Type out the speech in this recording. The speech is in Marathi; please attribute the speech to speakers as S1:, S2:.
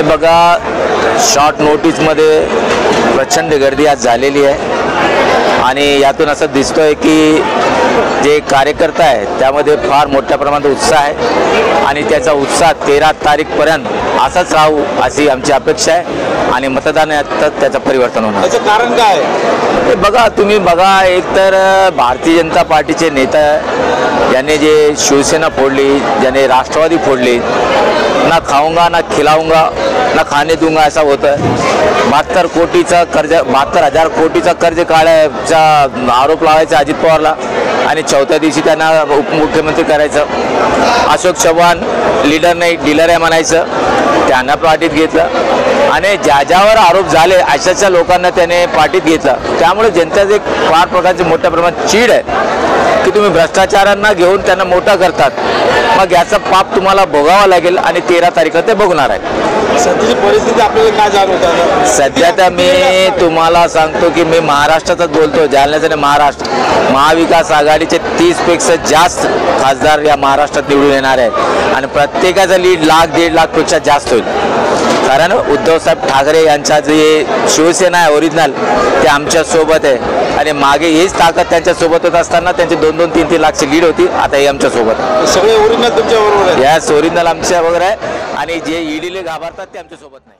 S1: हे बघा, शॉर्ट नोटीसमध्ये प्रचंड गर्दी आज झालेली आहे आणि यातून असं दिसतोय की जे कार्यकर्ता आहे त्यामध्ये फार मोठ्या प्रमाणात उत्साह आहे आणि त्याचा उत्साह 13 तारीखपर्यंत असाच राहू अशी आमची अपेक्षा आहे आणि मतदानात त्याचं परिवर्तन होणार।
S2: त्याचं कारण काय आहे?
S1: हे बघा, तुम्ही बघा, एक तर भारतीय जनता पार्टीचे नेता यांनी जे शिवसेना फोडली, ज्याने राष्ट्रवादी फोडली, ना खाऊंगा ना खिलाऊंगा ना खाने दूंगा असं होतं। 72 कोटीचा कर्ज, 72,000 कोटीचा कर्ज काढायचा आरोप लावायचा अजित पवारला आणि चौथ्या दिवशी त्यांना उपमुख्यमंत्री करायचं। अशोक चव्हाण लीडर नाही डीलर आहे म्हणायचं, त्यांना पार्टीत घेतलं आणि ज्यावर आरोप झाले अशाच्या लोकांना त्याने पार्टीत घेतलं। त्यामुळे जनतेचं एक फार प्रकारची मोठ्या प्रमाणात चीड आहे की तुम्ही भ्रष्टाचारांना घेऊन त्यांना मोठा करतात, मग याचा पाप तुम्हाला भोगावा लागेल आणि 13 तारखेला ते बघणार आहे।
S2: सध्याची परिस्थिती आपल्याला काय जाणवत?
S1: सध्या तर मी तुम्हाला सांगतो की मी महाराष्ट्रातच बोलतो, जालन्याचं आणि महाराष्ट्र महाविकास आघाडीचे 30 पेक्षा जास्त खासदार या महाराष्ट्रात निवडून येणार आहेत आणि प्रत्येकाचा लीड 1,00,000-1.5 लाखपेक्षा जास्त होईल। कारण उद्धवसाहेब ठाकरे यांचा जे शिवसेना आहे ओरिजिनल ते आमच्या सोबत आहे आणि मागे हीच ताकद त्यांच्या सोबत होत असताना त्यांची 2-2, 3-3 लाखची लीड होती, आता हे आमच्या सोबत
S2: सगळे ओरिजिनल तुमच्या बरोबर आहे।
S1: यास ओरिजिनल आमच्या वगैरे आहे आणि जे ईडीले घाबरतात ते आमच्या सोबत नाही।